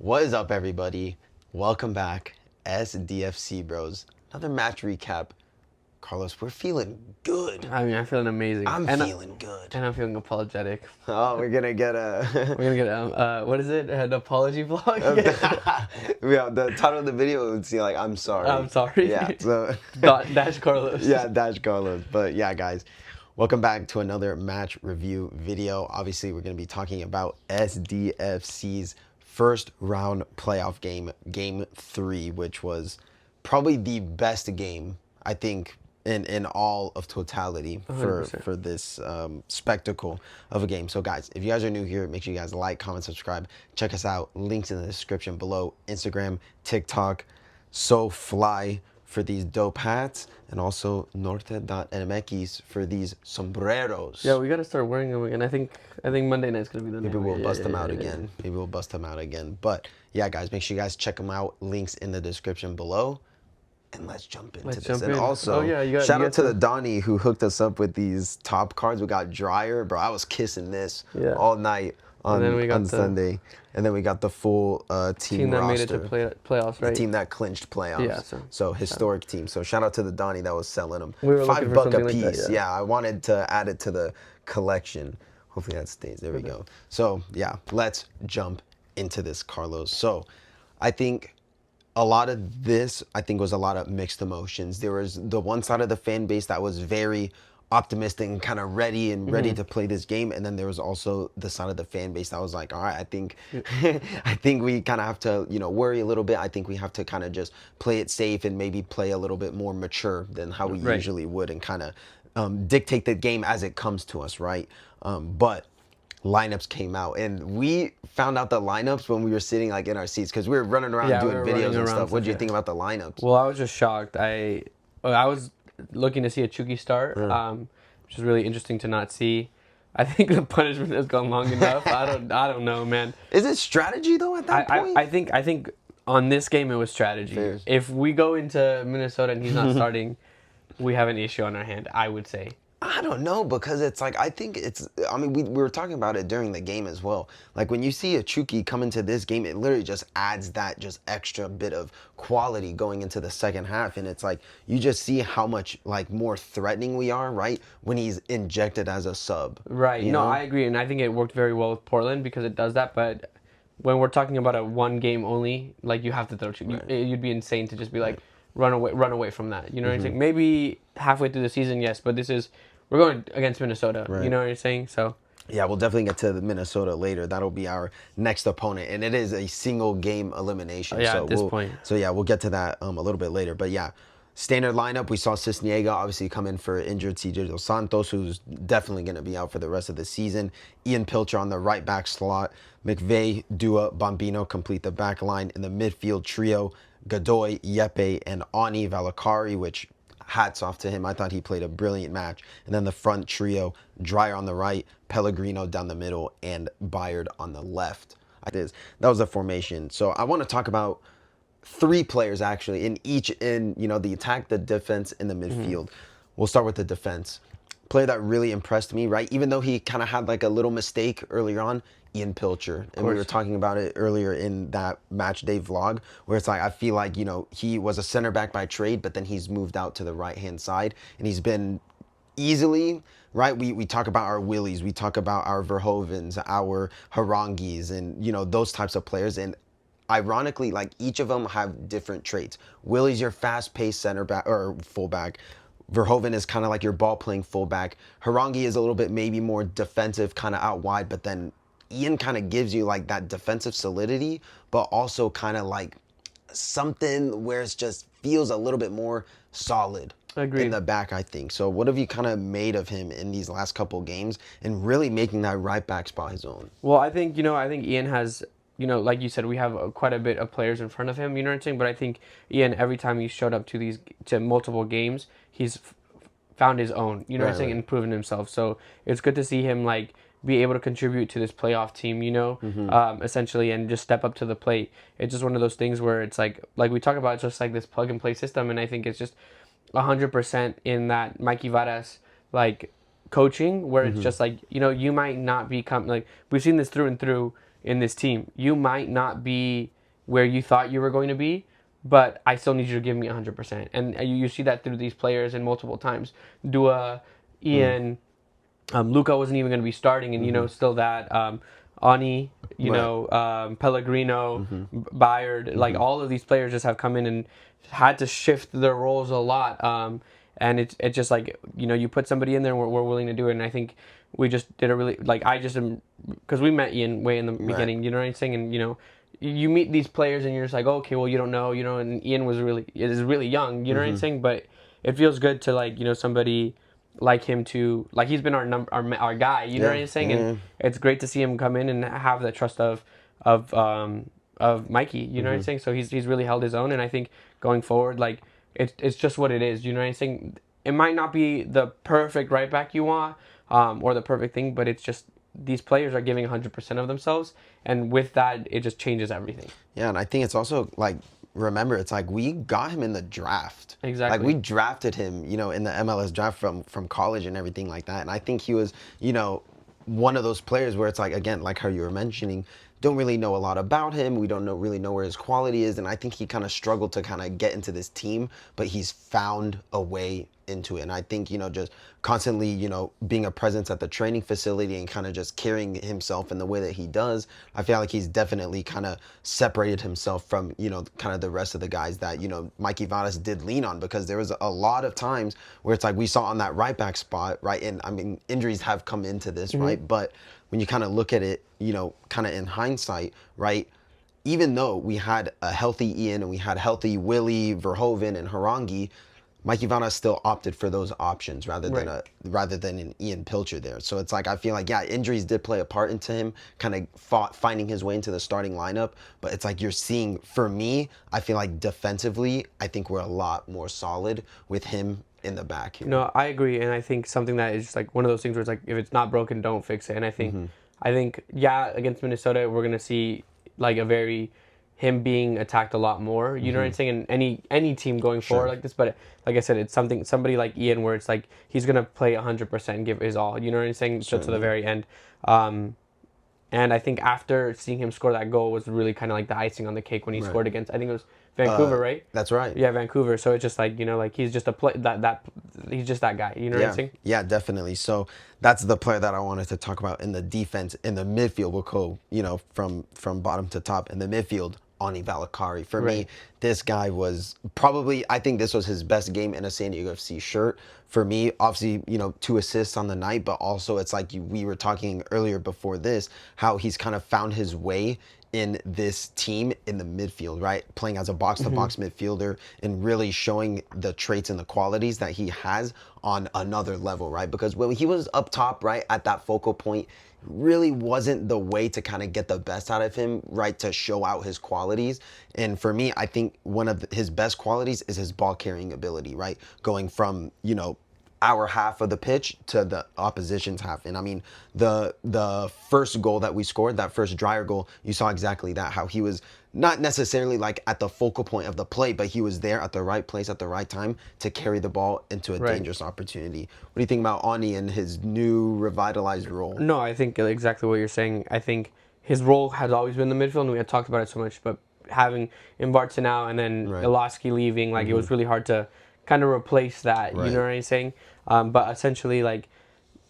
What is up, everybody? Welcome back, SDFC Bros. Another match recap. Carlos, we're feeling good. I'm feeling amazing. I'm feeling good. And I'm feeling apologetic. Oh, we're gonna get We're gonna get what is it? An apology vlog? yeah, the title of the video would say like, I'm sorry. I'm sorry. Yeah, so Dash Carlos. yeah, Dash Carlos. But yeah, guys, welcome back to another match review video. Obviously, we're gonna be talking about SDFC's first round playoff game, game 3, which was probably the best game, I think, in all of totality for 100%. this spectacle of a game. So guys, if you guys are new here, make sure you guys like, comment, subscribe. Check us out. Links in the description below. Instagram, TikTok, so fly for these dope hats, and also norte.nmx for these sombreros. Yeah, we gotta start wearing them again. I think Monday night's gonna be the Maybe night. we'll bust them out again. Maybe we'll bust them out again. But yeah, guys, make sure you guys check them out. Links in the description below. And let's jump into this. And also, shout out to the Donnie who hooked us up with these top cards. We got Dryer. Bro, I was kissing this all night on Sunday. And then we got the full team that roster. made it to playoffs, right? The team that clinched playoffs. Yeah, so historic team. So shout out to the Donnie that was selling them. We were $5 a piece. like that, yeah, I wanted to add it to the collection. Hopefully that stays. There we go. So yeah, let's jump into this, Carlos. So I think a lot of this, was a lot of mixed emotions. There was the one side of the fan base that was very optimistic and kind of ready to play this game, and then there was also the side of the fan base that was like, all right, I think we kind of have to, worry a little bit. I think we have to kind of just play it safe and maybe play a little bit more mature than how we usually would, and kind of dictate the game as it comes to us, right? But lineups came out, and we found out the lineups when we were sitting like in our seats because we were running around doing videos and stuff. What did you think about the lineups? Well, I was just shocked. I was looking to see a Chucky start, which is really interesting to not see. I think the punishment has gone long enough. I don't know, man. Is it strategy though at that point? I think on this game it was strategy. Fairs. If we go into Minnesota and he's not starting, we have an issue on our hand, I would say. I don't know, because it's like, we were talking about it during the game as well. Like when you see a Chucky come into this game, it literally just adds that just extra bit of quality going into the second half. And it's like, you just see how much like more threatening we are, right? When he's injected as a sub. Right. No, I agree. And I think it worked very well with Portland because it does that. But when we're talking about a one game only, like you have to throw Chucky. You'd be insane to just be like, run away from that. You know what I'm saying? Maybe halfway through the season, yes, but we're going against Minnesota. Right. You know what I'm saying? So yeah, we'll definitely get to the Minnesota later. That'll be our next opponent, and it is a single game elimination. Yeah, so at this point. So yeah, we'll get to that a little bit later. But yeah, standard lineup. We saw Cisniega obviously come in for injured CJ Dos Santos, who's definitely going to be out for the rest of the season. Ian Pilcher on the right back slot. McVeigh, Dua, Bambino complete the back line. In the midfield trio, Godoy, Yepe, and Ani Valakari, which hats off to him. I thought he played a brilliant match. And then the front trio, Dryer on the right, Pellegrino down the middle, and Bayard on the left. That was the formation. So I want to talk about 3 players actually in the attack, the defense, and the midfield. We'll start with the defense. Player that really impressed me, right? Even though he kind of had like a little mistake earlier on, Ian Pilcher. And we were talking about it earlier in that match day vlog, where it's like, I feel like, he was a center back by trade, but then he's moved out to the right-hand side, and he's been easily, right? We talk about our Willies, we talk about our Verhovens, our Harangis, and, those types of players. And ironically, like each of them have different traits. Willie's your fast-paced center back or fullback. Verhoeven is kind of like your ball-playing fullback. Harangi is a little bit maybe more defensive, kind of out wide, but then Ian kind of gives you like that defensive solidity, but also kind of like something where it just feels a little bit more solid in the back, I think. So what have you kind of made of him in these last couple games and really making that right back spot his own? Well, I think Ian has, like you said, we have quite a bit of players in front of him, you know what I'm saying? But I think Ian, every time he showed up to multiple games, he's found his own, you know what I'm saying, and proven himself. So it's good to see him like be able to contribute to this playoff team, essentially, and just step up to the plate. It's just one of those things where it's like we talk about, just like this plug and play system, and I think it's just 100% in that Mikey Varas like coaching, where it's just like, you might not become like, we've seen this through and through. in this team. You might not be where you thought you were going to be, but I still need you to give me 100%. And you see that through these players and multiple times. Dua, Ian, Luca wasn't even going to be starting, and still that Ani, Right. Pellegrino, Bayard, like all of these players just have come in and had to shift their roles a lot. And it's just like you put somebody in there, and we're willing to do it. And I think we just did a really like I just am because we met Ian way in the Right. beginning. You know what I'm saying? And you meet these players, and you're just like, okay, well, you don't know, And Ian is really young. You know what I'm saying? But it feels good to somebody like him to like he's been our guy, you know what Yeah. I'm saying? Yeah. And it's great to see him come in and have the trust of Mikey, you know what I'm saying? So he's really held his own, and I think going forward, like it's just what it is, you know what I'm saying? It might not be the perfect right back you want, or the perfect thing, but it's just these players are giving 100% of themselves, and with that, it just changes everything. Yeah, and I think it's also like remember it's like we got him in the draft. Like we Exactly. drafted him, in the MLS draft from college and everything like that. And I think he was, one of those players where it's like again, like how you were mentioning, don't really know a lot about him. We don't really know where his quality is, and I think he kind of struggled to kind of get into this team, but he's found a way into it. And I think, just constantly, being a presence at the training facility and kind of just carrying himself in the way that he does, I feel like he's definitely kind of separated himself from, kind of the rest of the guys that, Mikey Vadas did lean on, because there was a lot of times where it's like we saw on that right back spot, right? And I mean, injuries have come into this, right? But when you kind of look at it, kind of in hindsight, right? Even though we had a healthy Ian and we had healthy Willie, Verhoeven, and Harangi, Mikey Vanna still opted for those options Right. rather than an Ian Pilcher there. So it's like I feel like injuries did play a part into him kind of finding his way into the starting lineup. But it's like you're seeing, for me, I feel like defensively, I think we're a lot more solid with him in the back here. No, I agree, and I think something that is just like one of those things where it's like if it's not broken, don't fix it. And I think yeah, against Minnesota, we're gonna see like a very him being attacked a lot more. You know what I'm saying? And any team going forward Sure. like this, but like I said, it's somebody like Ian where it's like he's gonna play 100% and give his all. You know what I'm saying? To the very end. And I think after seeing him score that goal was really kind of like the icing on the cake when he Right. scored against, I think it was Vancouver, right? That's right. Yeah, Vancouver. So it's just like like he's just a play that he's just that guy. You know what I'm Yeah, saying? yeah, definitely. So that's the player that I wanted to talk about in the defense. In the midfield, we'll go, from bottom to top. In the midfield, Ani Valakari. For me, Right. this guy was probably, I think this was his best game in a San Diego FC shirt. For me, obviously, 2 assists on the night, but also it's like we were talking earlier before this, how he's kind of found his way in this team in the midfield, right? Playing as a box-to-box midfielder and really showing the traits and the qualities that he has on another level, right? Because when he was up top, right, at that focal point, really wasn't the way to kind of get the best out of him, right, to show out his qualities. And for me, I think one of his best qualities is his ball carrying ability, right? Going from, our half of the pitch to the opposition's half. And I mean, the first goal that we scored, that first Dryer goal, you saw exactly that, how he was not necessarily like at the focal point of the play, but he was there at the right place at the right time to carry the ball into a Right. dangerous opportunity. What do you think about Ani and his new revitalized role? No, I think exactly what you're saying. I think his role has always been the midfield, and we had talked about it so much. But having Mbartse now and then Right. Iloski leaving, like it was really hard to kind of replace that. You Right. know what I'm saying? But essentially, like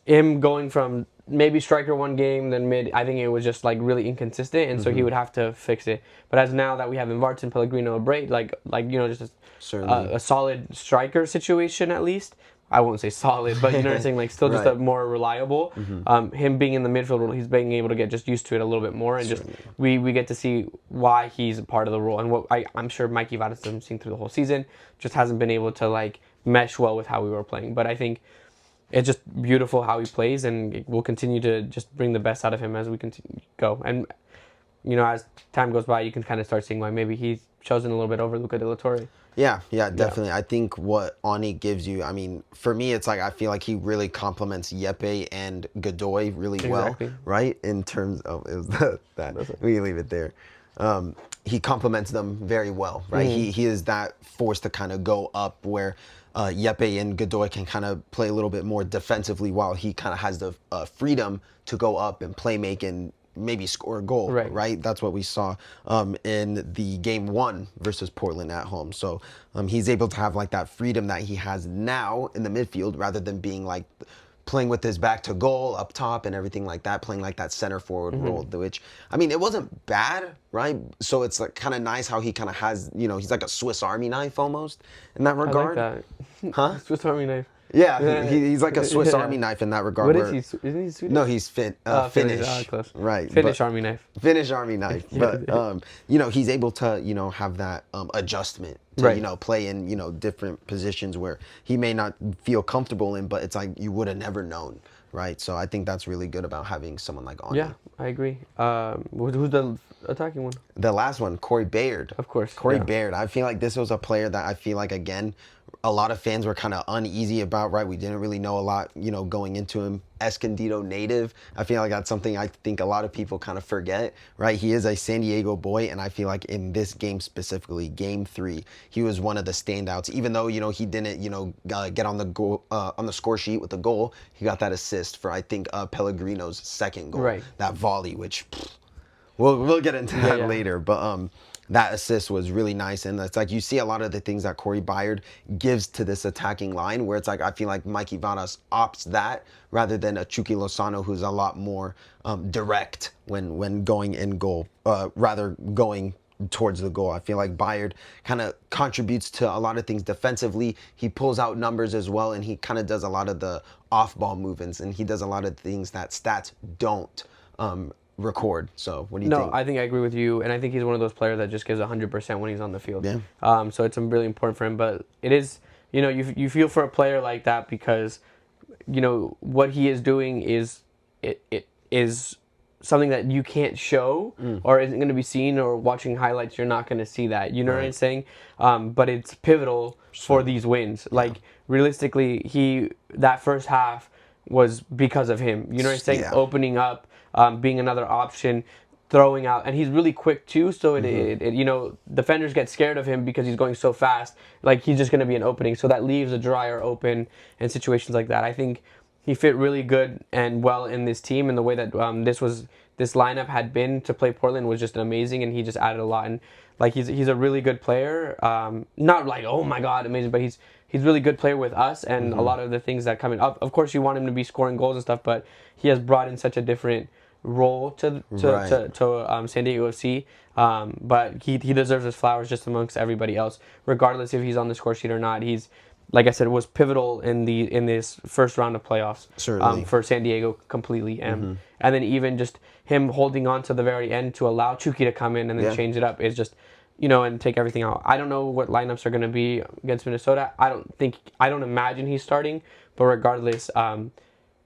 him going from maybe striker one game, then mid, I think it was just like really inconsistent, and so he would have to fix it. But as now that we have Mbartse and Pellegrino, Bray, like just Certainly. a solid striker situation at least. I won't say solid, but you know what I'm saying? Like still just a Right. more reliable. Him being in the midfield role, he's being able to get just used to it a little bit more, and just we get to see why he's a part of the role. And what I'm sure Mikey Vadas hasn't seen through the whole season, just hasn't been able to like mesh well with how we were playing. But I think it's just beautiful how he plays, and we'll continue to just bring the best out of him as we continue go. And as time goes by, you can kind of start seeing why maybe he's chosen a little bit over Luca De La Torre. Yeah, definitely. I think what Ani gives you, I mean, for me, it's like I feel like he really complements Yepe and Godoy really well, Exactly. right? In terms of it was that we can leave it there. He complements them very well, right? He is that force to kind of go up where Yepe and Godoy can kind of play a little bit more defensively, while he kind of has the freedom to go up and play make and maybe score a goal, Right. right? That's what we saw in the game 1 versus Portland at home. So he's able to have like that freedom that he has now in the midfield rather than being like playing with his back to goal up top and everything like that, playing like that center forward role, which, I mean, it wasn't bad, right? So it's like kind of nice how he kind of has, he's like a Swiss Army knife almost in that I like regard. that. Huh? Swiss Army knife. Yeah, he's like a Swiss Yeah. Army knife in that regard. What is Where, he? Isn't he Swedish? no, he's Finnish. Ah, close. Right. Finnish but, Army knife. Finnish Army knife. Yeah. But, he's able to, have that adjustment to, Right. play in, different positions where he may not feel comfortable in, but it's like you would have never known, right? So I think that's really good about having someone like Arnie. Yeah, I agree. Who's the attacking one? The last one, Corey Baird. Of course. Corey yeah. Baird. I feel like this was a player that I feel like, again, a lot of fans were kind of uneasy about, right? We didn't really know a lot, going into him. Escondido native. I feel like that's something I think a lot of people kind of forget, right? He is a San Diego boy, and I feel like in this game specifically, game 3, he was one of the standouts. Even though, he didn't, get on the goal, on the score sheet with the goal, he got that assist for, I think, Pellegrino's second goal. Right. That volley, which... We'll get into that later, but that assist was really nice, and it's like you see a lot of the things that Corey Bayard gives to this attacking line, where it's like I feel like Mikey Vadas opts that rather than a Chucky Lozano, who's a lot more direct when going in goal, rather going towards the goal. I feel like Bayard kind of contributes to a lot of things defensively. He pulls out numbers as well, and he kind of does a lot of the off-ball movements, and he does a lot of things that stats don't record. So what do you think? No, I think I agree with you, and I think he's one of those players that just gives 100% when he's on the field. Yeah. So it's really important for him, but it is, you feel for a player like that because, what he is doing is it is something that you can't show or isn't going to be seen, or watching highlights you're not going to see that. You know what I'm saying? But it's pivotal for these wins. Like realistically, that first half was because of him. You know what I'm saying? Yeah. Opening up. Being another option, throwing out, and he's really quick too. So defenders get scared of him because he's going so fast. Like he's just going to be an opening, so that leaves a Dryer open in situations like that. I think he fit really good and well in this team, and the way that this lineup had been to play Portland was just amazing, and he just added a lot. And like he's a really good player. Not like oh my god amazing, but he's really good player with us, and a lot of the things that come in. Of course, you want him to be scoring goals and stuff, but he has brought in such a different role to San Diego FC, but he deserves his flowers just amongst everybody else, regardless if he's on the score sheet or not. He's, like I said, was pivotal in this first round of playoffs. Certainly. For San Diego completely, and then even just him holding on to the very end to allow Chucky to come in and then change it up is just, and take everything out. I don't know what lineups are going to be against Minnesota. I don't imagine he's starting, but regardless,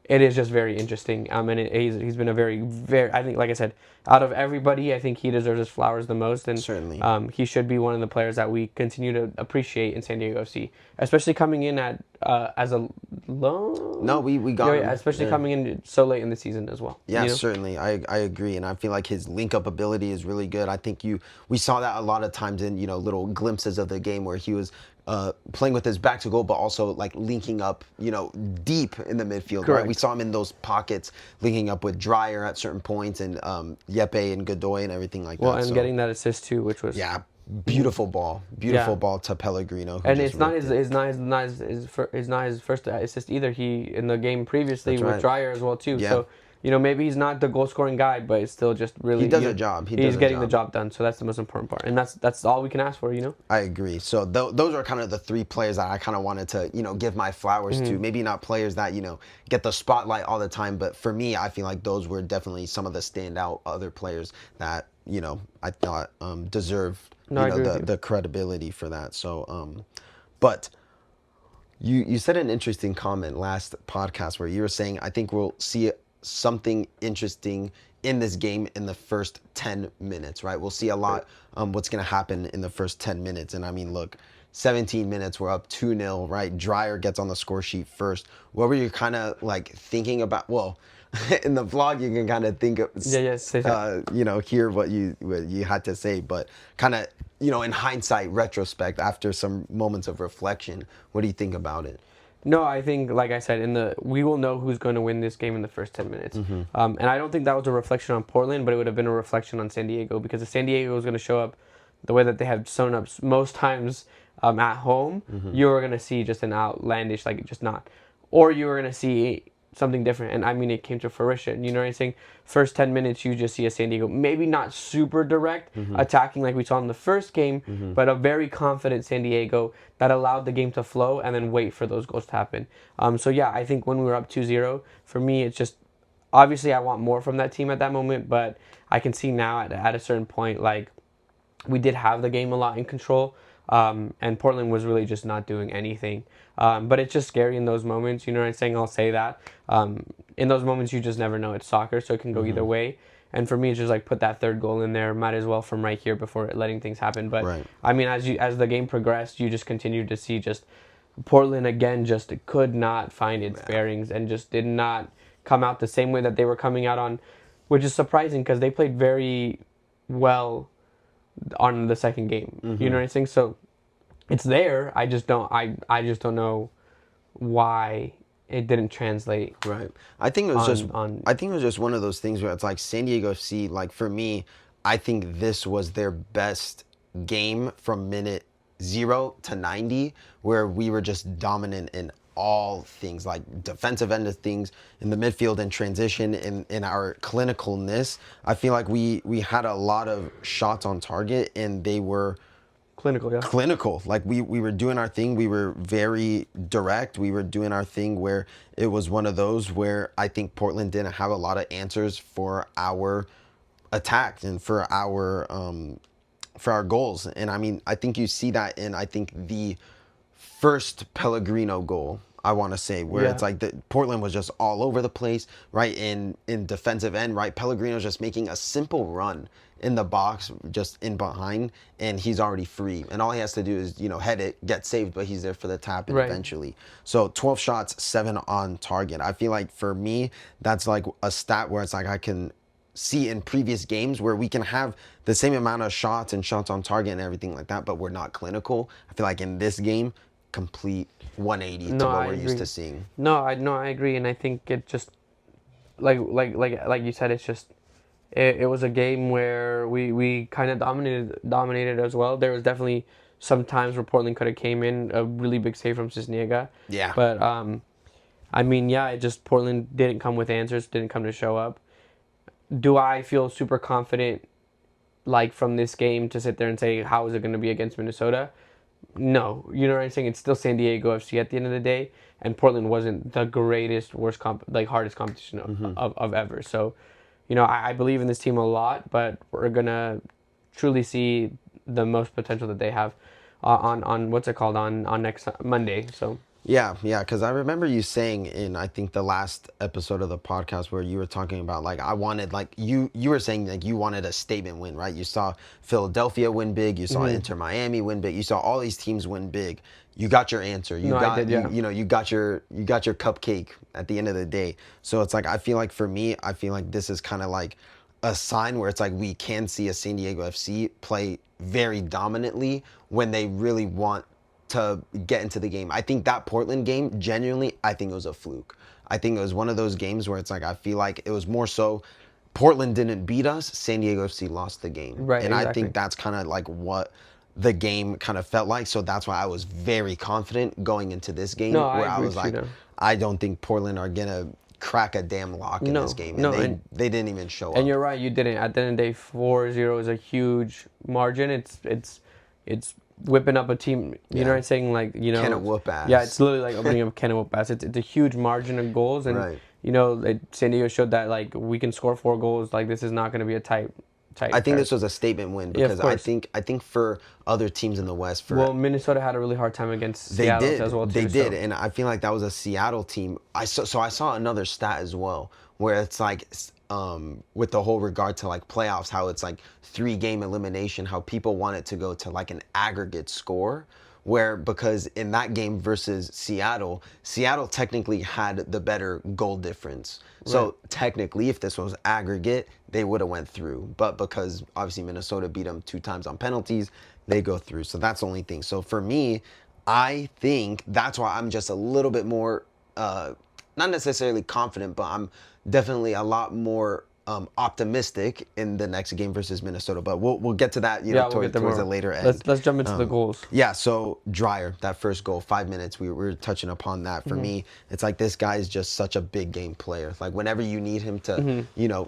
it is just very interesting. And he's been a very, very, I think, like I said, out of everybody, I think he deserves his flowers the most. And certainly, he should be one of the players that we continue to appreciate in San Diego FC, especially coming in as a loan. No, we got him. Especially coming in so late in the season as well. Yeah, certainly. I agree, and I feel like his link-up ability is really good. I think we saw that a lot of times in little glimpses of the game where he was playing with his back to goal, but also like linking up, deep in the midfield. Correct. Right? We saw him in those pockets, linking up with Dryer at certain points, and Yepe and Godoy and everything like that. Well, and getting that assist too, which was beautiful ball to Pellegrino. And it's not his first assist either. He in the game previously with Dryer as well too. Yeah. So maybe he's not the goal scoring guy, but it's still just really he does a job. He's getting the job done. So that's the most important part, and that's all we can ask for. I agree. So those are kind of the 3 players that I kind of wanted to give my flowers to. Maybe not players that get the spotlight all the time, but for me, I feel like those were definitely some of the standout other players that I thought deserved the credibility for that. So, but you said an interesting comment last podcast where you were saying I think we'll see something interesting in this game in the first 10 minutes, right? We'll see a lot what's going to happen in the first 10 minutes. And I mean, look, 17 minutes, we're up 2-0, right? Dryer gets on the score sheet first. What were you kind of like thinking about? Well, in the vlog, you can kind of think of, hear what you had to say, but kind of, in hindsight, retrospect, after some moments of reflection, what do you think about it? No, I think, like I said, we will know who's going to win this game in the first 10 minutes. And I don't think that was a reflection on Portland, but it would have been a reflection on San Diego, because if San Diego was going to show up the way that they have shown up most times at home, you were going to see just an outlandish, like just not, or you were going to see something different. And I mean, it came to fruition. You know what I'm saying? First 10 minutes, you just see a San Diego, maybe not super direct attacking like we saw in the first game, but a very confident San Diego that allowed the game to flow and then wait for those goals to happen. So yeah, I think when we were up 2-0, for me, it's just, obviously I want more from that team at that moment, but I can see now at a certain point, like, we did have the game a lot in control, and Portland was really just not doing anything. But it's just scary in those moments. You know what I'm saying? I'll say that. In those moments, you just never know. It's soccer, so it can go either way. And for me, it's just like put that third goal in there. Might as well from right here before letting things happen. But Right. I mean, as the game progressed, you just continued to see just Portland again just could not find its bearings and just did not come out the same way that they were coming out on, which is surprising because they played very well on the second game. You know what I'm saying? So it's there. I just don't know why it didn't translate. Right. I think it was on I think it was just one of those things where it's like San Diego FC, like for me, I think this was their best game from minute 0 to 90, where we were just dominant in all things, like defensive end of things, in the midfield and transition, in our clinicalness. I feel like we had a lot of shots on target and they were clinical, yeah. clinical. Like we were doing our thing. We were very direct. We were doing our thing where it was one of those where I think Portland didn't have a lot of answers for our attack and for our goals. And I mean, I think you see that in, I think, the first Pellegrino goal, I want to say, where it's like Portland was just all over the place, right, in defensive end, right? Pellegrino's just making a simple run in the box, just in behind, and he's already free. And all he has to do is, head it, get saved, but he's there for the tap and eventually. So 12 shots, 7 on target. I feel like for me, that's like a stat where it's like I can see in previous games where we can have the same amount of shots and shots on target and everything like that, but we're not clinical. I feel like in this game, complete 180 to what we're used to seeing. No, I agree, and I think it just like you said, it's just it was a game where we kind of dominated as well. There was definitely some times where Portland could have came in, a really big save from Cisniega. Yeah. But I mean, yeah, it just Portland didn't come with answers, didn't come to show up. Do I feel super confident, like, from this game to sit there and say, how is it going to be against Minnesota? No. You know what I'm saying? It's still San Diego FC at the end of the day, and Portland wasn't the greatest, hardest competition of ever. So, I believe in this team a lot, but we're going to truly see the most potential that they have on what's it called, on next Monday. So. Yeah, because I remember you saying in, I think, the last episode of the podcast where you were talking about, like, I wanted, like, you were saying, like, you wanted a statement win, right? You saw Philadelphia win big, you saw Inter Miami win big, you saw all these teams win big. You got your answer. I did, yeah. You got your cupcake at the end of the day. So it's like, I feel like for me, I feel like this is kind of like a sign where it's like we can see a San Diego FC play very dominantly when they really want to get into the game. I think that Portland game, genuinely, I think it was a fluke. I think it was one of those games where it's like, I feel like it was more so Portland didn't beat us, San Diego FC lost the game. Right, and exactly. I think that's kind of like what the game kind of felt like. So that's why I was very confident going into this game, No, where I I agree was with you, like, though. I don't think Portland are going to crack a damn lock in this game. And they didn't even show up. And you're right, you didn't. At the end of the day, 4-0 is a huge margin. It's whipping up a team. You know what I'm saying? Like, Can it whoop ass? Yeah, it's literally like opening up can of whoop ass. It's a huge margin of goals, and Right. San Diego showed that, like, we can score 4 goals. Like, this is not going to be a tight. I think this was a statement win because I think for other teams in the West, Minnesota had a really hard time against Seattle as well too. They did, and I feel like that was a Seattle team. I saw another stat as well where it's like, with the whole regard to like playoffs, how it's like 3-game elimination, how people want it to go to like an aggregate score. Where, because in that game versus Seattle technically had the better goal difference. So technically, if this was aggregate, they would have went through. But because obviously Minnesota beat them 2 times on penalties, they go through. So that's the only thing. So for me, I think that's why I'm just a little bit more, not necessarily confident, but I'm definitely a lot more optimistic in the next game versus Minnesota. But we'll get to that, Yeah, we'll get towards there the more. later Let's end. let's jump into the goals. Yeah, so Dreyer, that first goal, 5 minutes, we were touching upon that. For me, it's like this guy is just such a big game player. Like whenever you need him to,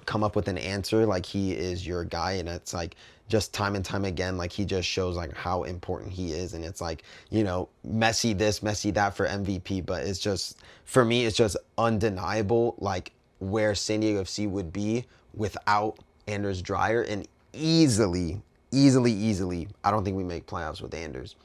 come up with an answer, like he is your guy, and it's like just time and time again, like he just shows like how important he is, and it's like Messi this, Messi that for MVP, but it's just for me, it's just undeniable, like where San Diego FC would be without Anders Dreyer, and easily, I don't think we make playoffs with Anders.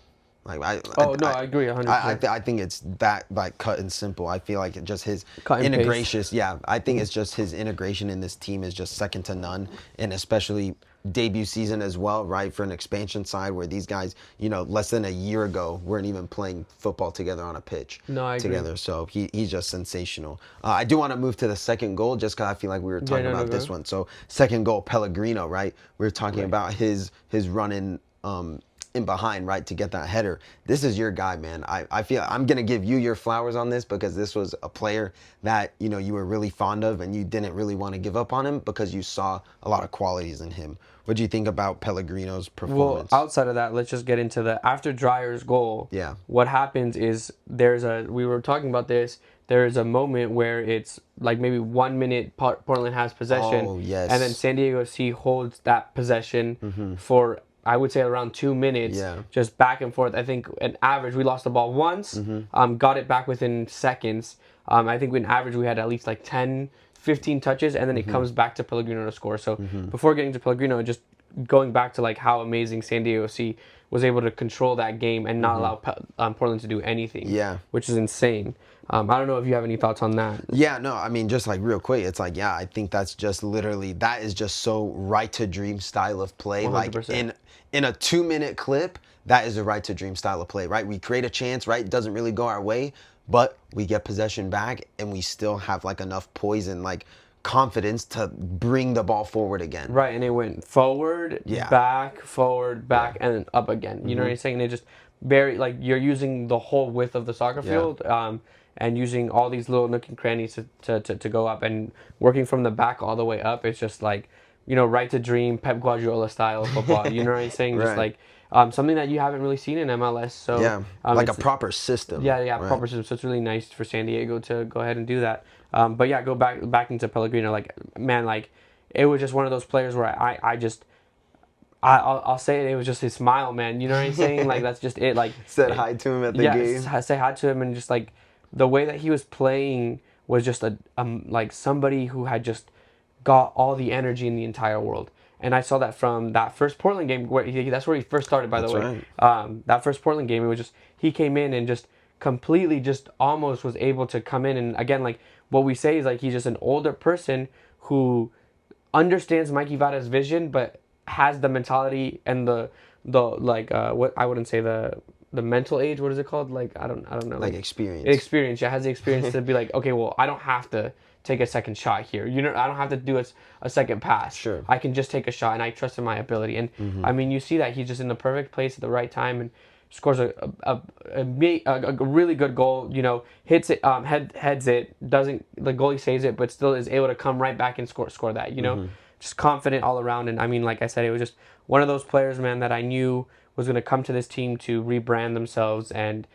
Like Oh no, I agree 100%. I think it's that like cut and simple. I feel like just his Cut and paste. integration. Yeah, I think it's just his integration in this team is just second to none, and especially debut season as well, right? For an expansion side where these guys, less than a year ago weren't even playing football together on a pitch No, I agree. together. So he's just sensational. I do want to move to the second goal just because I feel like we were talking about this one. So second goal, Pellegrino, right? We were talking about his run in behind, right, to get that header. This is your guy, man. I feel I'm going to give you your flowers on this because this was a player that, you were really fond of and you didn't really want to give up on him because you saw a lot of qualities in him. What do you think about Pellegrino's performance? Well, outside of that, let's just get into after Dryer's goal. Yeah. What happens is we were talking about this. There is a moment where it's like maybe 1 minute Portland has possession. Oh, yes. And then San Diego FC holds that possession for, I would say, around 2 minutes. Yeah. Just back and forth. I think an average, we lost the ball once, got it back within seconds. I think in average we had at least like 10, 15 touches, and then it comes back to Pellegrino to score. So before getting to Pellegrino, just going back to like how amazing San Diego FC was able to control that game and not allow Portland to do anything. Yeah. Which is insane. I don't know if you have any thoughts on that. Yeah, no, I mean, just like real quick, it's like, yeah, I think that's just literally, that is just so right to dream style of play. 100%. Like in a 2 minute clip, that is a right to dream style of play, right? We create a chance, right? It doesn't really go our way, but we get possession back and we still have like enough poison, like confidence to bring the ball forward again. Right, and it went forward, back, and then up again. You know what I'm saying? And it just like you're using the whole width of the soccer field, and using all these little nook and crannies to go up, and working from the back all the way up. It's just like, right to dream, Pep Guardiola style football. You know what I'm saying? Just like something that you haven't really seen in MLS. So like a proper system. Yeah, proper system. So it's really nice for San Diego to go ahead and do that. But yeah, go back into Pellegrino. Like, man, like it was just one of those players where I'll say it was just his smile, man. You know what I'm saying? Like that's just it. Like Said hi to him at the game. Yeah, say hi to him, and just like the way that he was playing was just like somebody who had just got all the energy in the entire world. And I saw that from that first Portland game where that's where he first started, by the way. Right. That first Portland game, it was just he came in and just completely just almost was able to come in, and again, like what we say is like he's just an older person who understands Mikey Vada's vision, but has the mentality and the like what I wouldn't say the mental age. What is it called? Like I don't know. Like experience. Experience. Yeah, has the experience to be like, okay, well, I don't have to take a second shot here. I don't have to do a second pass. Sure. I can just take a shot, and I trust in my ability. And I mean, you see that he's just in the perfect place at the right time and scores a really good goal. Hits it, heads it. Doesn't the goalie saves it, but still is able to come right back and score that. Just confident all around. And I mean, like I said, it was just one of those players, man, that I knew was going to come to this team to rebrand themselves, and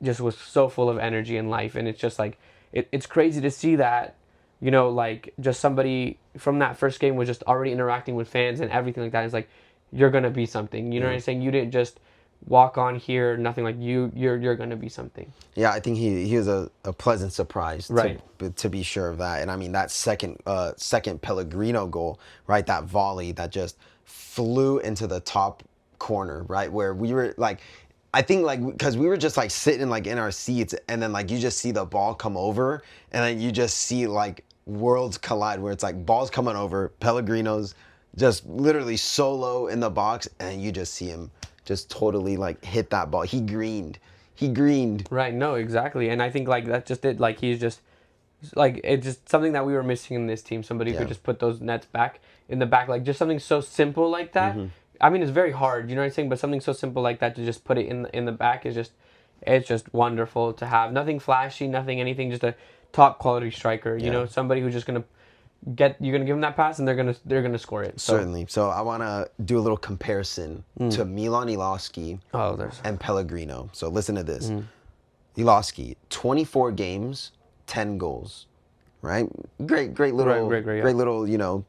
just was so full of energy and life. And it's just like it's crazy to see that. Like just somebody from that first game was just already interacting with fans and everything like that. It's like, you're gonna be something. You know what I'm saying? You didn't just walk on here, nothing. Like you're gonna be something. Yeah, I think he was a pleasant surprise, right? To be sure of that. And I mean that second Pellegrino goal, right? That volley that just flew into the top corner, right, where we were like. I think like because we were just like sitting like in our seats, and then like you just see the ball come over, and then you just see like worlds collide where it's like balls coming over, Pellegrino's just literally solo in the box, and you just see him just totally like hit that ball. He greened. Right. No, exactly. And I think like that's just it. Like he's just like it's just something that we were missing in this team. Somebody who could just put those nets back in the back, like just something so simple like that. I mean, it's very hard, you know what I'm saying? But something so simple like that to just put it in the back is just, it's just wonderful to have. Nothing flashy, nothing anything, just a top quality striker. You Yeah. know, somebody who's just gonna you're gonna give them that pass and they're gonna score it. So Certainly. So I want to do a little comparison to Milan Iloski oh, there's and Pellegrino. So listen to this. Iloski, 24 games, 10 goals. Right? Great little, Right, yeah. great little,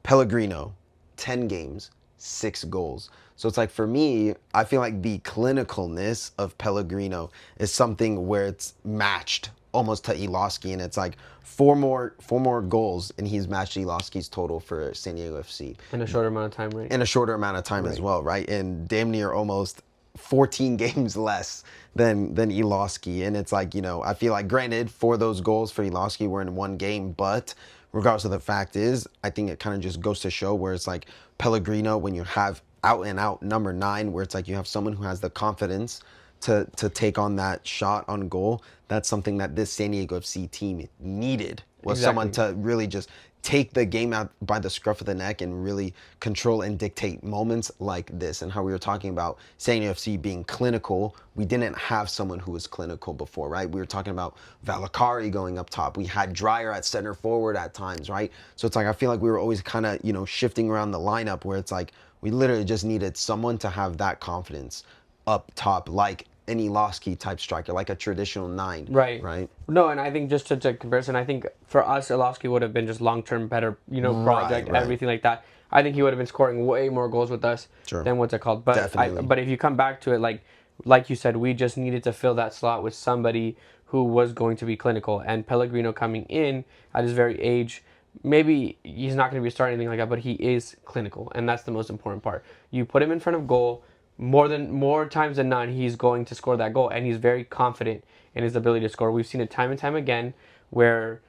Pellegrino, 10 games, 6 goals. So it's like for me, I feel like the clinicalness of Pellegrino is something where it's matched almost to Iloski, and it's like four more goals, and he's matched Iloski's total for San Diego FC in a shorter amount of time, right? in a shorter amount of time as well, right? And damn near almost 14 games less than Iloski. And it's like, I feel like granted for those goals for Iloski were in one game, but regardless of the fact is, I think it kind of just goes to show where it's like Pellegrino, when you have out and out number 9, where it's like you have someone who has the confidence to take on that shot on goal. That's something that this San Diego FC team needed, was someone to really just take the game out by the scruff of the neck and really control and dictate moments like this. And how we were talking about San Diego FC being clinical, we didn't have someone who was clinical before, right? We were talking about Valakari going up top. We had Dreyer at center forward at times, right? So it's like I feel like we were always kind of, shifting around the lineup where it's like we literally just needed someone to have that confidence up top, like an Iloski type striker, like a traditional 9. Right. No, and I think just to comparison, I think for us, Orlovsky would have been just long-term better, project, Right. everything like that. I think he would have been scoring way more goals with us than what's it called. But Definitely. but if you come back to it, like you said, we just needed to fill that slot with somebody who was going to be clinical. And Pellegrino coming in at his very age, maybe he's not going to be starting anything like that, but he is clinical, and that's the most important part. You put him in front of goal. More times than not, he's going to score that goal, and he's very confident in his ability to score. We've seen it time and time again, where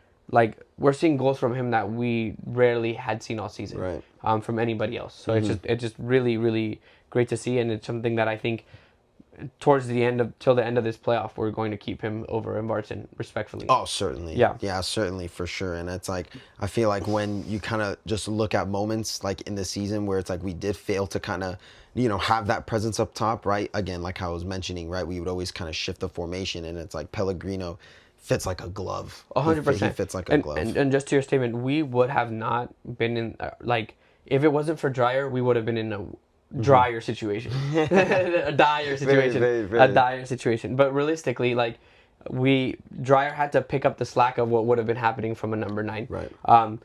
we're seeing goals from him that we rarely had seen all season, Right. from anybody else. So it's just really really great to see, and it's something that I think towards the end till the end of this playoff, we're going to keep him over Mbartzen respectfully. Oh, certainly. Yeah, Certainly, for sure. And it's like I feel like when you kind of just look at moments like in the season where it's like we did fail to kind of have that presence up top, right? Again, like I was mentioning, right, we would always kind of shift the formation, and it's like Pellegrino fits like a glove. 100%. He fits like a glove. And just to your statement, we would have not been in if it wasn't for Dreyer, we would have been in a drier situation, a dire situation, very. a dire situation. But realistically, Dreyer had to pick up the slack of what would have been happening from a number 9. Right.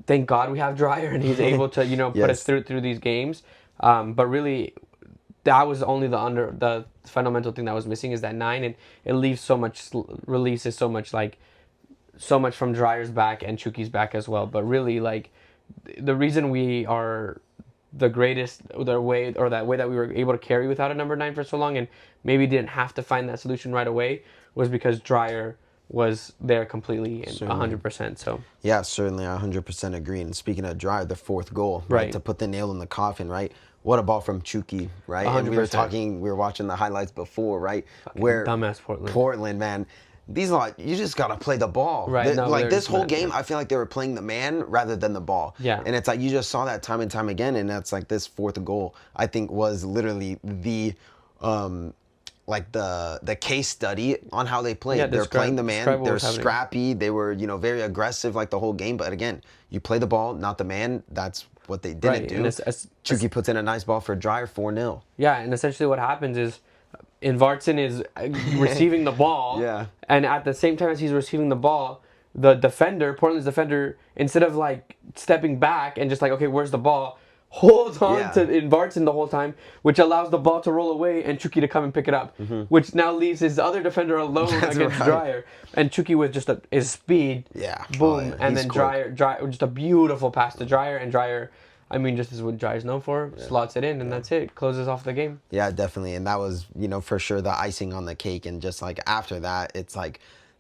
Thank God we have Dreyer, and he's able to put us through these games. But really, that was only the fundamental thing that was missing is that 9, and it leaves so much releases so much from Dreyer's back and Chuki's back as well. But really, the reason we are the greatest, that way that we were able to carry without a number 9 for so long, and maybe didn't have to find that solution right away, was because Dreyer was there completely and 100%. So yeah, certainly, I 100% agree. And speaking of Dreyer, the 4th goal, right, to put the nail in the coffin, right? What a ball from Chuki, right? 100%. And we were watching the highlights before, right? Where dumbass Portland, man. These you just gotta play the ball. Right. This whole game, I feel like they were playing the man rather than the ball. Yeah. And it's like you just saw that time and time again, and that's like this 4th goal, I think, was literally the the case study on how they played. Yeah, they're playing the man. They're happening. scrappy. They were very aggressive like the whole game. But again, you play the ball, not the man. That's what they didn't do. Chuki puts in a nice ball for Dreyer, 4-0. Yeah, and essentially what happens is Invartsen is receiving the ball. Yeah. And at the same time as he's receiving the ball, Portland's defender, instead of stepping back and just okay, where's the ball, holds on to Invartsen the whole time, which allows the ball to roll away and Chuki to come and pick it up, which now leaves his other defender alone against Dreyer. And Chuki with just his speed, boom, and then Dreyer, just a beautiful pass to Dreyer, and Dreyer, I mean, just as what Dreyer's known for, slots it in, and that's it. Closes off the game. Yeah, definitely. And that was, for sure the icing on the cake. And just after that, it's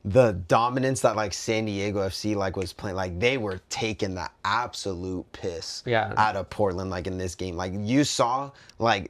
the dominance that San Diego FC was playing, they were taking the absolute piss out of Portland in this game. You saw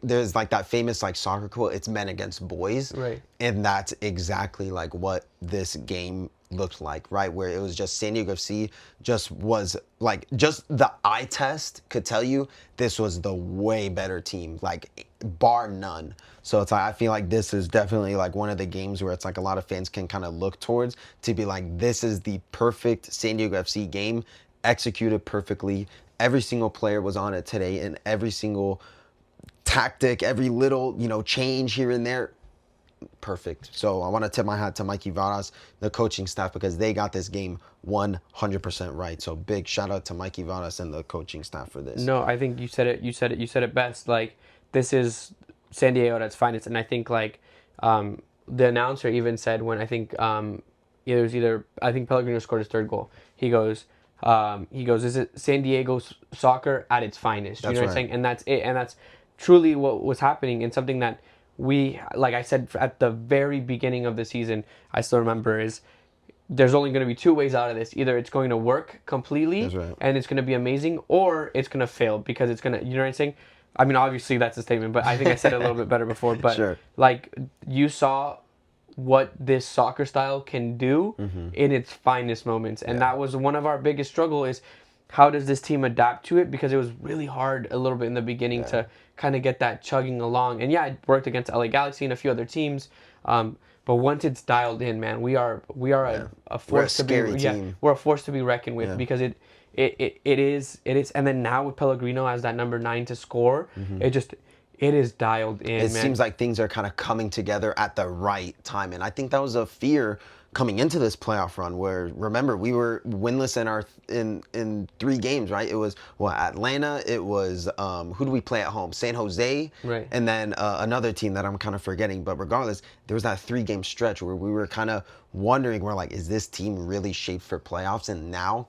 there's that famous soccer quote, it's men against boys. Right. And that's exactly what this game looked like, right? Where it was just San Diego FC just was like, just the eye test could tell you this was the way better team, like bar none. So it's like, I feel like this is definitely like one of the games where it's like a lot of fans can kind of look towards to be like, this is the perfect San Diego FC game, executed perfectly. Every single player was on it today, and every single tactic, every little, change here and there, perfect. So I want to tip my hat to Mikey Varas, the coaching staff, because they got this game 100% right. So big shout out to Mikey Varas and the coaching staff for this. No, I think you said it. You said it best. Like, this is San Diego at its finest, and I think like the announcer even said when I think it was either I think Pellegrino scored his third goal. He goes, is it San Diego's soccer at its finest? You That's know what I'm right. saying? And that's it. And that's truly what was happening, and something that we, like I said at the very beginning of the season, I still remember is there's only going to be two ways out of this. Either it's going to work completely That's right. and it's going to be amazing, or it's going to fail because it's going to, you know what I'm saying? I mean, obviously that's a statement, but I think I said it a little bit better before. But Sure. like, you saw what this soccer style can do in its finest moments, and that was one of our biggest struggle is how does this team adapt to it, because it was really hard a little bit in the beginning to kind of get that chugging along. And yeah, it worked against LA Galaxy and a few other teams. But once it's dialed in, man, we are a force to be team. we're a force to be reckoned with, because it is, and then now with Pellegrino as that number 9 to score, it is dialed in. It man. seems like things are kind of coming together at the right time. And I think that was a fear coming into this playoff run where, remember, we were winless in 3 games, right? It was, Atlanta, it was, who do we play at home? San Jose, Right. and then another team that I'm kind of forgetting. But regardless, there was that 3-game stretch where we were kind of wondering, we're like, is this team really shaped for playoffs? And now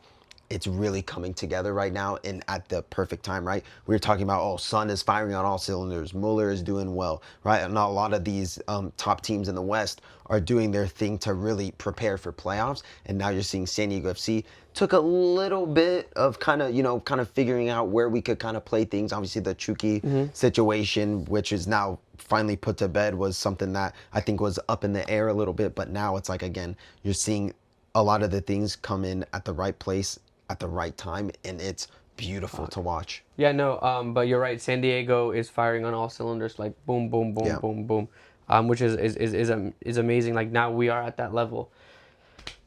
it's really coming together right now and at the perfect time, right? We were talking about, Sun is firing on all cylinders. Mueller is doing well, right? And a lot of these top teams in the West are doing their thing to really prepare for playoffs. And now you're seeing San Diego FC took a little bit of kind of figuring out where we could kind of play things. Obviously, the Chucky situation, which is now finally put to bed, was something that I think was up in the air a little bit. But now it's like, again, you're seeing a lot of the things come in at the right place at the right time, and it's beautiful to watch. Yeah, no, but you're right. San Diego is firing on all cylinders, like boom, boom, boom, Yeah. boom, boom, which is amazing. Like, now we are at that level.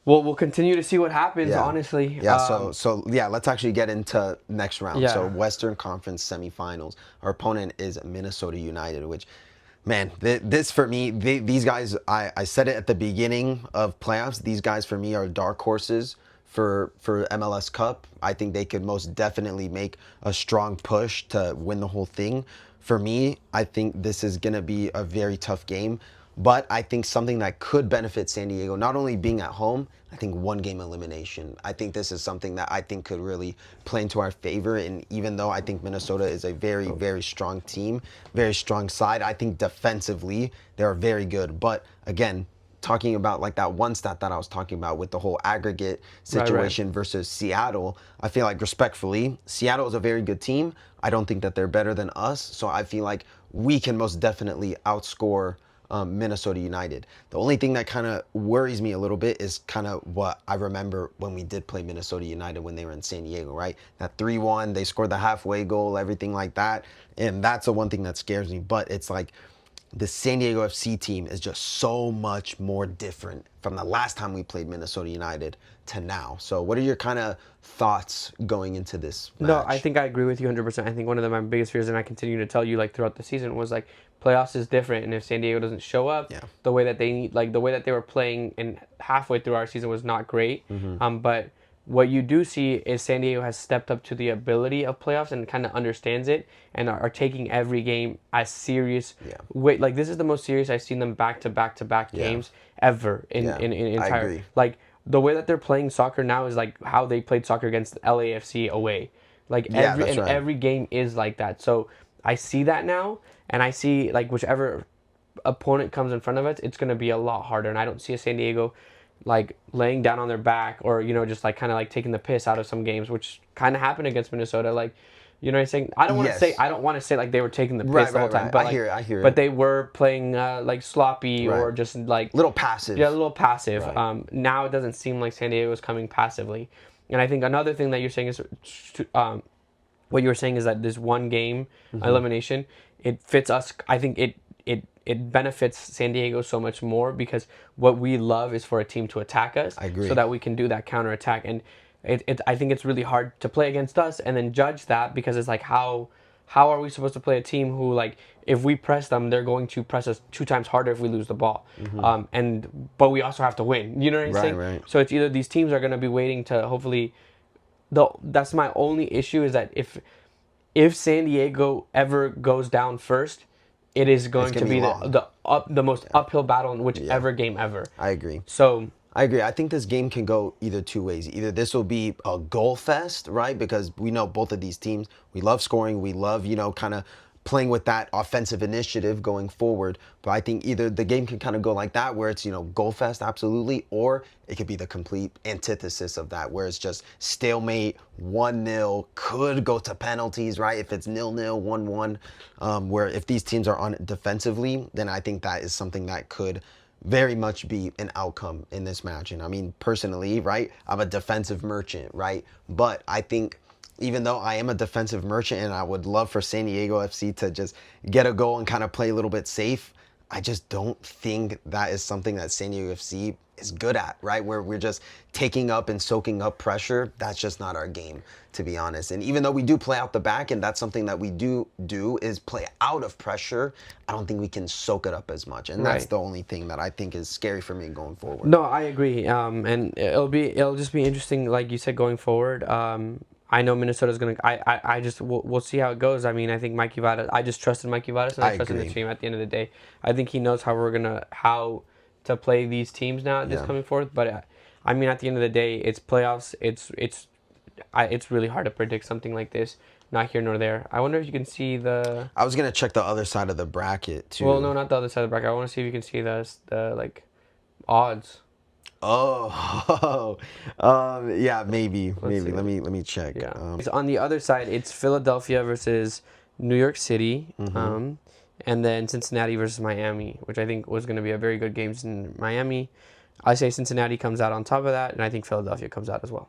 We'll continue to see what happens. Yeah. Honestly. Yeah. So let's actually get into next round. Yeah. So Western Conference Semifinals. Our opponent is Minnesota United, which, man, this for me, these guys, I said it at the beginning of playoffs. These guys for me are dark horses for MLS Cup. I think they could most definitely make a strong push to win the whole thing. For me, I think this is going to be a very tough game, but I think something that could benefit San Diego, not only being at home, I think 1-game elimination. I think this is something that I think could really play into our favor. And even though I think Minnesota is a very, very strong team, very strong side, I think defensively they are very good. But again, talking about like that one stat that I was talking about with the whole aggregate situation versus Seattle, I feel like, respectfully, Seattle is a very good team. I don't think that they're better than us. So I feel like we can most definitely outscore Minnesota United. The only thing that kind of worries me a little bit is kind of what I remember when we did play Minnesota United when they were in San Diego, right? That 3-1, they scored the halfway goal, everything like that. And that's the one thing that scares me. But it's like, the San Diego FC team is just so much more different from the last time we played Minnesota United to now. So what are your kind of thoughts going into this match? No, I think I agree with you 100%. I think one of my biggest fears, and I continue to tell you like throughout the season, was like playoffs is different, and if San Diego doesn't show up, the way that they need, like the way that they were playing and halfway through our season was not great. But what you do see is San Diego has stepped up to the ability of playoffs and kind of understands it, and are taking every game as serious. Wait, like this is the most serious I've seen them back to back to back games ever in entire. I agree. Like the way that they're playing soccer now is like how they played soccer against LAFC away. Like every game is like that. So I see that now, and I see like whichever opponent comes in front of us, it's going to be a lot harder. And I don't see a San Diego like laying down on their back, or just like kind of like taking the piss out of some games, which kind of happened against Minnesota. Like You know what I'm saying? I Yes. don't want to say like they were taking the piss Right, the whole right, time, right. but I hear it. I hear but it. they were playing like sloppy Right. or just like Little yeah, a passive. little passive. Right. Now it doesn't seem like San Diego is coming passively, and I think another thing that you're saying is what you were saying is that this one game elimination, it fits us. I think it benefits San Diego so much more because what we love is for a team to attack us I so agree. that we can do that counter attack. And I think it's really hard to play against us and then judge that because it's like how are we supposed to play a team who like if we press them they're going to press us 2 times harder if we lose the ball, and but we also have to win. You know what I'm Right, saying? right. So it's either these teams are going to be waiting to hopefully that's my only issue is that if San Diego ever goes down first, it is It's going gonna to be be long. the most uphill battle in Yeah, whichever game ever. I agree. So I agree. I think this game can go either two ways. Either this will be a goal fest, right? Because we know both of these teams, we love scoring, we love, kind of playing with that offensive initiative going forward. But I think either the game can kind of go like that, where it's, goal fest, absolutely, or it could be the complete antithesis of that, where it's just stalemate, 1-0, could go to penalties, right? If it's 0-0, 1-1, where if these teams are on it defensively, then I think that is something that could very much be an outcome in this match. And I mean, personally, right, I'm a defensive merchant, right? But I think even though I am a defensive merchant and I would love for San Diego FC to just get a goal and kind of play a little bit safe, I just don't think that is something that San Diego FC is good at, right? Where we're just taking up and soaking up pressure. That's just not our game, to be honest. And even though we do play out the back, and that's something that we do is play out of pressure, I don't think we can soak it up as much. And that's right. the only thing that I think is scary for me going forward. No, I agree. And it'll just be interesting, like you said, going forward. I know Minnesota's gonna. I just we'll see how it goes. I mean, I think Mikey Vadas. I just trusted Mikey Vadas, and I I trusted the agree. team. At the end of the day, I think he knows how to play these teams now. Just Yeah. coming forth, but I mean, at the end of the day, it's playoffs. It's really hard to predict something like this. Not here nor there. I wonder if you can see the. I was gonna check the other side of the bracket Well, too. no, not the other side of the bracket. I want to see if you can see the like odds. Oh, yeah, maybe. See. Let me check. Yeah. So on the other side, it's Philadelphia versus New York City, and then Cincinnati versus Miami, which I think was going to be a very good game in Miami. I say Cincinnati comes out on top of that, and I think Philadelphia comes out as well.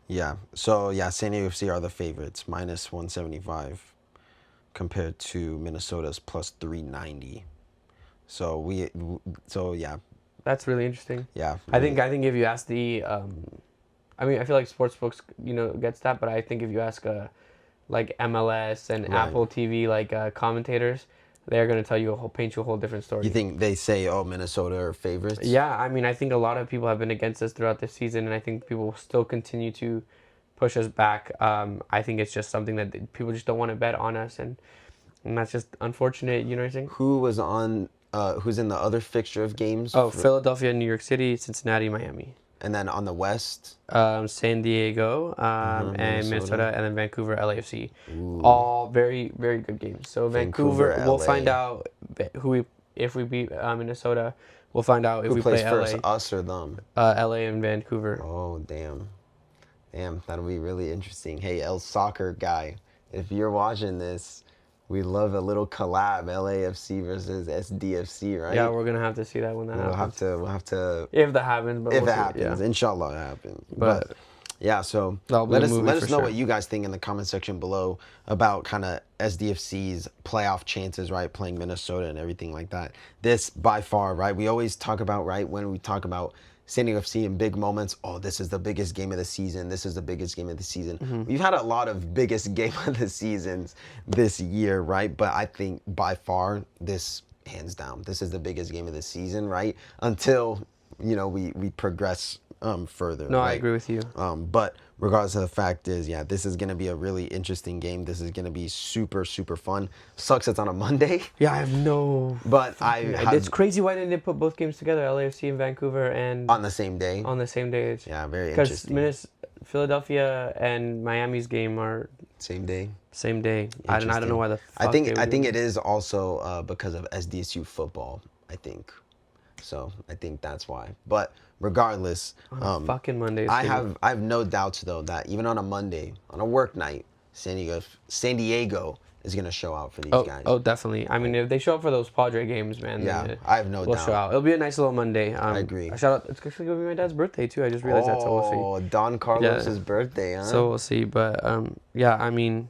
Yeah. So yeah, San Diego FC are the favorites, minus 175, compared to Minnesota's plus 390. So yeah, That's really interesting. yeah. I Really. think if you ask I mean, I feel like sports books, gets that, but I think if you ask like MLS and Right. Apple TV like commentators, they're gonna tell you paint you a whole different story. You think they say, oh, Minnesota are favorites? Yeah, I mean, I think a lot of people have been against us throughout this season, and I think people will still continue to push us back. I think it's just something that people just don't want to bet on us, and that's just unfortunate. You know what I'm saying? Who was on? Who's in the other fixture of games? Oh, Philadelphia, New York City, Cincinnati, Miami, And then on the West, San Diego, and Minnesota, and then Vancouver, LAFC. Ooh. All very, very good games. So Vancouver, we'll LA. find out if we beat Minnesota. We'll find out if Who we plays play first, LA, us or them? LA and Vancouver. Oh, damn. Damn, that'll be really interesting. Hey, El Soccer guy, if you're watching this, we love a little collab, LAFC versus SDFC, right? Yeah, we're gonna have to see that when that happens. We'll have to, If that happens, but if we'll it see. happens, Yeah. inshallah it happens. But Yeah, so that'll be let a us movie let for us know sure. what you guys think in the comment section below about kind of SDFC's playoff chances, right? Playing Minnesota and everything like that. This by far, right? We always talk about, right, when we talk about San Diego FC in big moments, oh, this is the biggest game of the season. This is the biggest game of the season. We've had a lot of biggest game of the seasons this year, right? But I think by far this, hands down, this is the biggest game of the season, right? Until, we progress further. No, I right? agree with you. But regardless of the fact is, yeah, this is going to be a really interesting game. This is going to be super, super fun. Sucks it's on a Monday, Yeah, I have no. but It's crazy why didn't they put both games together, LAFC and Vancouver, and on the same day. on the same day? Yeah, very Because interesting. Philadelphia and Miami's game are Same day. same day. I don't know Interesting. why the fuck I think they would I do think that. it is also because of SDSU football. I think. So I think that's why. But regardless, Fucking Mondays. I have no doubts though that even on a Monday, on a work night, San Diego is gonna show out for these guys. Oh, definitely. I mean, if they show up for those Padre games, man, Yeah, then I have no we'll show doubt. out. It'll be a nice little Monday. I agree. A shout out. It's actually gonna be my dad's birthday too. I just realized that, so we'll see. Oh, Don Carlos's Yeah. birthday, huh? So we'll see. But yeah, I mean,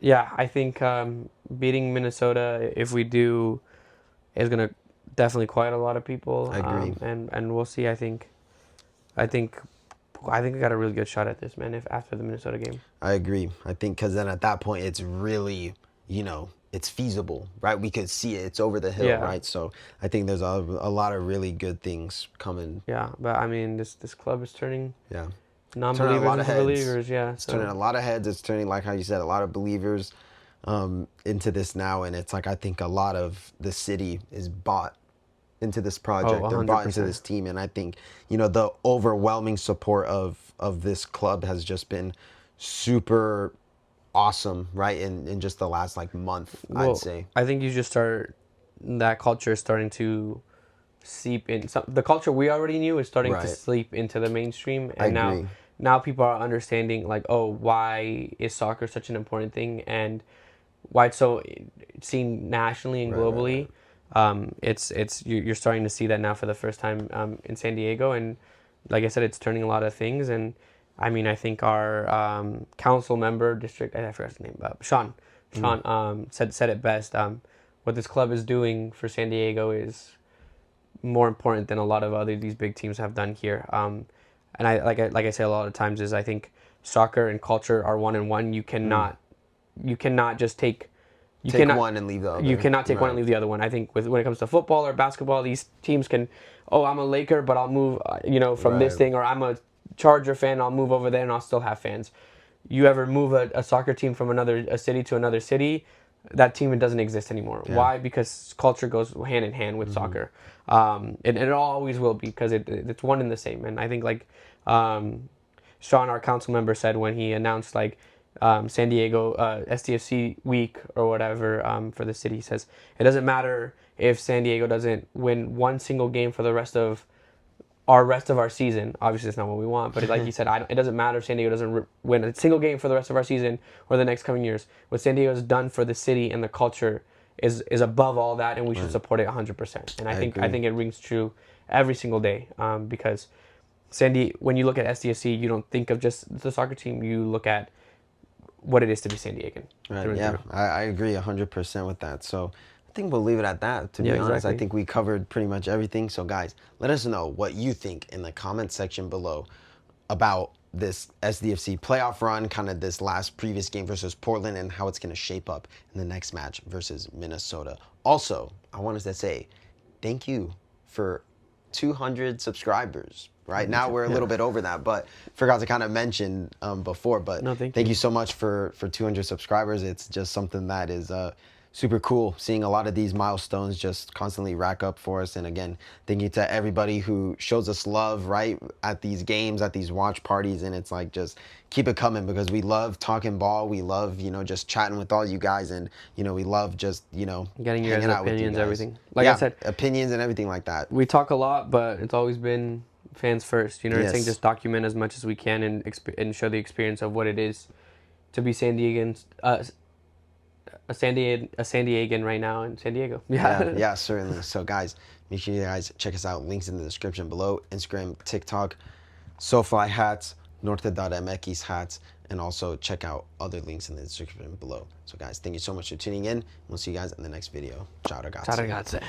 yeah, I think beating Minnesota, if we do, is gonna definitely quiet a lot of people. I agree. And we'll see. I think we got a really good shot at this, man. If after the Minnesota game. I agree. I think because then at that point it's really, it's feasible, right? We could see it. It's over the hill, Yeah. right? So I think there's a lot of really good things coming. Yeah, but I mean, this club is turning Yeah. non-believers lot of into heads. believers. Yeah, It's turning a lot of heads. It's turning, like how you said, a lot of believers into this now. And it's like I think a lot of the city is bought into this project. They're bought into 100%. this team. And I think, the overwhelming support of this club has just been super awesome, right? In just the last month, Well, I'd say. I think you just start that culture is starting to seep in. The culture we already knew is starting to Right. seep into the mainstream, I and agree. now people are understanding why is soccer such an important thing and why it's so seen nationally and Right, right, globally. You're starting to see that now for the first time in San Diego, and like I said, it's turning a lot of things. And I mean, I think our council member, I forgot his name, Sean. Sean said it best. What this club is doing for San Diego is more important than a lot of these big teams have done here. And I say a lot of times is I think soccer and culture are one and one. You cannot just take One and leave the other. you cannot take one and Right. leave the other one. I think when it comes to football or basketball, these teams can, I'm a Laker, but I'll move, from this Right. thing, or I'm a Charger fan, I'll move over there and I'll still have fans. You ever move a soccer team from a city to another city, that team doesn't exist anymore. Yeah. Why? Because culture goes hand in hand with soccer. And it always will be because it's one and the same. And I think Sean, our council member, said when he announced San Diego SDFC week or whatever for the city, he says it doesn't matter if San Diego doesn't win one single game for the rest of our season. Obviously, that's not what we want, but like he said, it doesn't matter if San Diego doesn't win a single game for the rest of our season or the next coming years. What San Diego has done for the city and the culture is above all that, and we should support it 100%. And I think it rings true every single day because when you look at SDFC, you don't think of just the soccer team. You look at what it is to be San Diegan. Right. Yeah, I agree 100% with that. So I think we'll leave it at that. To be honest, exactly. I think we covered pretty much everything. So guys, let us know what you think in the comment section below about this SDFC playoff run, kind of this previous game versus Portland, and how it's going to shape up in the next match versus Minnesota. Also, I wanted to say thank you for 200 subscribers. Right now we're a little bit over that, but forgot to kind of mention before. But No, thank you so much for 200 subscribers. It's just something that is super cool, seeing a lot of these milestones just constantly rack up for us. And again, thank you to everybody who shows us love right at these games, at these watch parties. And it's just keep it coming, because we love talking ball. We love just chatting with all you guys, and we love just getting your hanging out with you opinions, guys. everything. Like I said, opinions and everything like that. we talk a lot, but it's always been fans first. You know what I'm saying? Yes. Just document as much as we can and show the experience of what it is to be San Diegans, a San Diegan right now in San Diego. Yeah, certainly. So guys, make sure you guys check us out. Links in the description below. Instagram, TikTok, SoFi hats, Norte.mx hats, and also check out other links in the description below. So guys, thank you so much for tuning in. We'll see you guys in the next video. Ciao ragazzi. Ciao ragazzi.